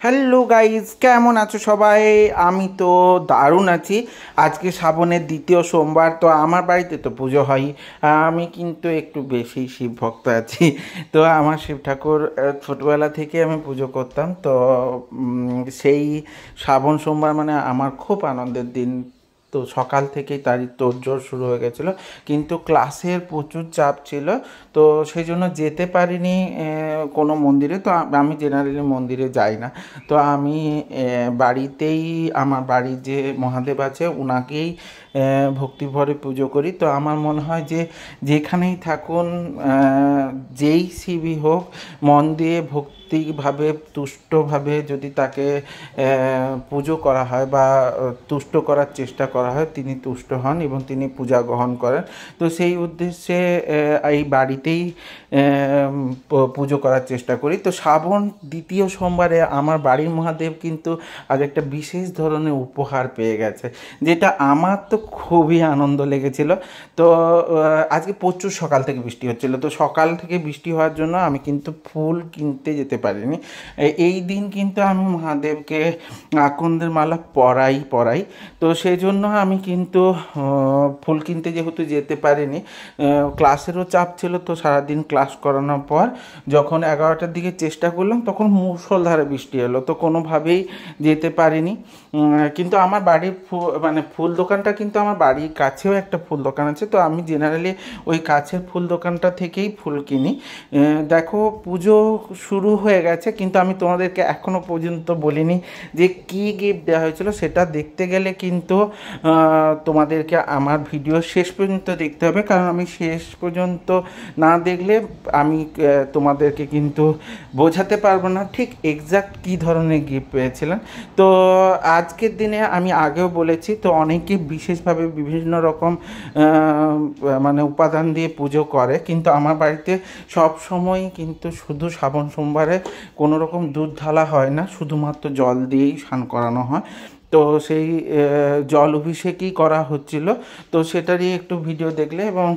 Hello guys, কেমন আছো সবাই? আমি তো দারুণ আছি। আজকে শ্রাবণের দ্বিতীয় সোমবার, তো আমার বাড়িতে তো পুজো হয়। আমি কিন্তু একটু বেশি শিব ভক্ত আছি। তো আমার শিব ঠাকুর ছোটবেলা থেকে আমি পুজো করতাম। তো সেই শ্রাবণ সোমবার মানে আমার খুব আনন্দের দিন। তো সকাল থেকেই তারই তোড়জোড় শুরু হয়ে গেছিলো, কিন্তু ক্লাসের প্রচুর চাপ ছিল। তো সেই জন্য যেতে পারিনি কোনো মন্দিরে। তো আমি জেনারেলি মন্দিরে যাই না। তো আমি বাড়িতেই, আমার বাড়ির যে মহাদেব আছে ওনাকেই ভক্তিভরে পুজো করি। তো আমার মনে হয় যে যেখানেই থাকুন, যেই শিবই হোক, মন দিয়ে ভক্তিভাবে তুষ্টভাবে যদি তাকে পুজো করা হয় বা তুষ্ট করার চেষ্টা করা হয়, তিনি তুষ্ট হন এবং তিনি পূজা গ্রহণ করেন। তো সেই উদ্দেশ্যে এই বাড়িতেই পুজো করার চেষ্টা করি। তো শ্রাবণ দ্বিতীয় সোমবারে আমার বাড়ির মহাদেব কিন্তু আজ একটা বিশেষ ধরনের উপহার পেয়ে গেছে, যেটা আমার তো খুবই আনন্দ লেগেছিল। তো আজকে প্রচুর সকাল থেকে বৃষ্টি হচ্ছিল। তো সকাল থেকে বৃষ্টি হওয়ার জন্য আমি কিন্তু ফুল কিনতে যেতে পারিনি। এই দিন কিন্তু আমি মহাদেবকে আকন্দের মালা পরাই। তো সেই জন্য আমি কিন্তু ফুল কিনতে যেহেতু যেতে পারিনি, ক্লাসেরও চাপ ছিল। তো সারাদিন ক্লাস করানোর পর যখন 11টার দিকে চেষ্টা করলাম, তখন মুষলধারে বৃষ্টি এলো, তো কোনোভাবেই যেতে পারিনি। কিন্তু আমার বাড়ির মানে ফুল দোকানটা কিন্তু আমার বাড়ির কাছেও একটা ফুল দোকান আছে। তো আমি জেনারেলি ওই কাছের ফুল দোকানটা থেকেই ফুল কিনি। দেখো, পুজো শুরু হয়ে গেছে, কিন্তু আমি তোমাদেরকে এখনও পর্যন্ত বলিনি যে কী গিফট দেওয়া হয়েছিল। সেটা দেখতে গেলে কিন্তু তোমাদেরকে আমার ভিডিও শেষ পর্যন্ত দেখতে হবে, কারণ আমি শেষ পর্যন্ত না দেখলে আমি তোমাদেরকে কিন্তু বোঝাতে পারবো না ঠিক এক্স্যাক্ট কী ধরনের গিফট পেয়েছিলাম। তো আজকের দিনে আমি আগেও বলেছি, তো অনেকে বিশেষভাবে বিভিন্ন রকম মানে উপাদান দিয়ে পুজো করে, কিন্তু আমার বাড়িতে সব সময়ই কিন্তু শুধু শ্রাবণ সোমবারে কোনো রকম দুধ ঢালা হয় না, শুধুমাত্র জল দিয়েই স্নান করানো হয়। তো সেই জল অভিষেকই করা হচ্ছিল। তো সেটারই একটু ভিডিও দেখলে, এবং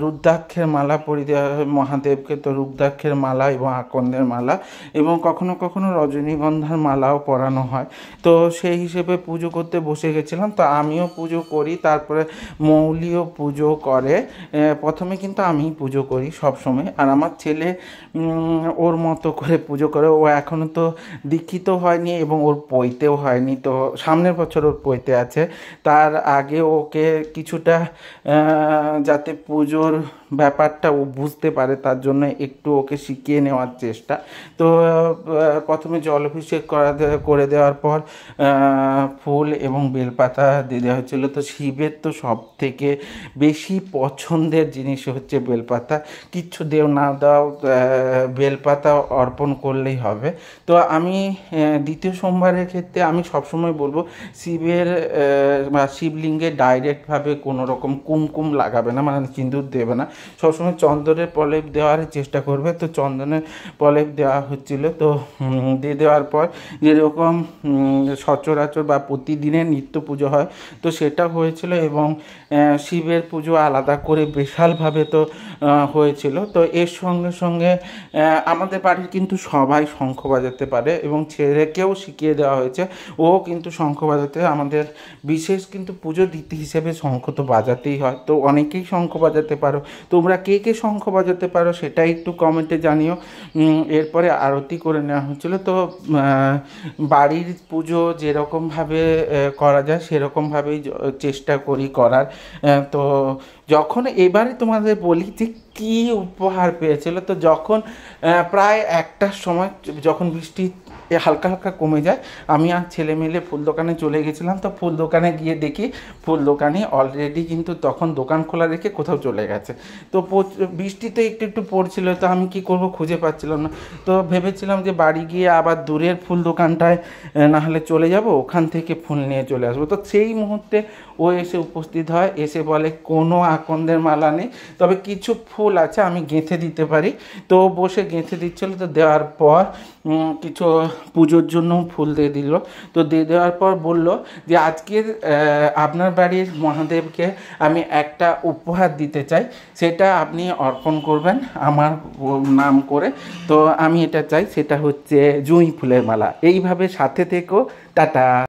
রুদ্রাক্ষের মালা পরিয়ে দেওয়া হয় মহাদেবকে। তো রুদ্রাক্ষের মালা এবং আকন্দের মালা এবং কখনো কখনো রজনীগন্ধার মালাও পরানো হয়। তো সেই হিসেবে পুজো করতে বসে গেছিলাম। তো আমিও পুজো করি, তারপরে মৌলিও পুজো করে। প্রথমে কিন্তু আমিই পুজো করি সব সময়, আর আমার ছেলে ওর মতো করে পুজো করে। ও এখনও তো দীক্ষিত হয়নি এবং ওর পৈতেও হয়নি। তো সামনের বছর ওর পৈতে আছে। তার আগে ওকে কিছুটা যাতে পুজোর ব্যাপারটা ও বুঝতে পারে, তার জন্য একটু ওকে শিখিয়ে নেওয়ার চেষ্টা। তো প্রথমে জল অভিষেক করে দেওয়ার পর ফুল এবং বেলপাতা দিয়ে দেওয়া হচ্ছিল। তো শিবের তো সব থেকে বেশি পছন্দের জিনিস হচ্ছে বেলপাতা। কিচ্ছু দেও না দাও, বেলপাতা অর্পণ করলেই হবে। তো আমি দ্বিতীয় সোমবারের ক্ষেত্রে আমি সবসময় বলবো, শিবের বা শিবলিঙ্গে ডাইরেক্টভাবে কোনো রকম কুমকুম লাগাবে না, মানে সিঁদুর দেবে না। সবসময় চন্দনের প্রলেপ দেওয়ার চেষ্টা করবে। তো চন্দনের প্রলেপ দেওয়া হচ্ছিল। তো দিয়ে দেওয়ার পর যেরকম সচরাচর বা প্রতিদিনের নিত্য পুজো হয়, তো সেটা হয়েছিল। এবং শিবের পুজো আলাদা করে বিশালভাবে তো হয়েছিল। তো এর সঙ্গে সঙ্গে আমাদের বাড়ির কিন্তু সবাই শঙ্খ বাজাতে পারে, এবং ছেলেকেও শিখিয়ে দেওয়া হয়েছে, ও কিন্তু শঙ্খ বাজাতে। আমাদের বিশেষ কিন্তু পুজো দিতে হিসেবে শঙ্খ তো বাজাতেই হয়। তো অনেকেই শঙ্খ বাজাতে পারো। তোমরা কে কে শঙ্খ বাজাতে পারো সেটা একটু কমেন্টে জানিও। এরপরে আরতি করে নেওয়া হচ্ছিল। তো বাড়ির পুজো যেরকমভাবে করা যায় সেরকমভাবেই চেষ্টা করি করার। তো যখন এবারে তোমাদের বলি যে কী উপহার পেয়েছিল, তো যখন প্রায় 1টার সময় যখন বৃষ্টি হালকা হালকা কমে যায়, আমি আর ছেলে মিলে ফুল দোকানে চলে গেছিলাম। তো ফুল দোকানে গিয়ে দেখি ফুল দোকানি অলরেডি কিন্তু তখন দোকান খোলা রেখে কোথাও চলে গেছে। তো বৃষ্টি তো একটু একটু পড়ছিল, তো আমি কি করব খুঁজে পাচ্ছিলাম না। তো ভেবেছিলাম যে বাড়ি গিয়ে আবার দূরের ফুল দোকানটায় না হলে চলে যাব, ওখান থেকে ফুল নিয়ে চলে আসবো। তো সেই মুহূর্তে ও এসে উপস্থিত হয়, এসে বলে কোনো আকন্দের মালা নেই, তবে কিছু ফুল ফুল আছে, আমি গেঁথে দিতে পারি। তো বসে গেঁথে দিচ্ছিলো, তো দেওয়ার পর কিছু পুজোর জন্য ফুল দিয়ে দিল। তো দিয়ে দেওয়ার পর বলল যে আজকের আপনার বাড়ির মহাদেবকে আমি একটা উপহার দিতে চাই, সেটা আপনি অর্পণ করবেন আমার নাম করে। তো আমি এটা চাই, সেটা হচ্ছে জুঁই ফুলের মালা। এইভাবে সাথে থেকো, টাটা।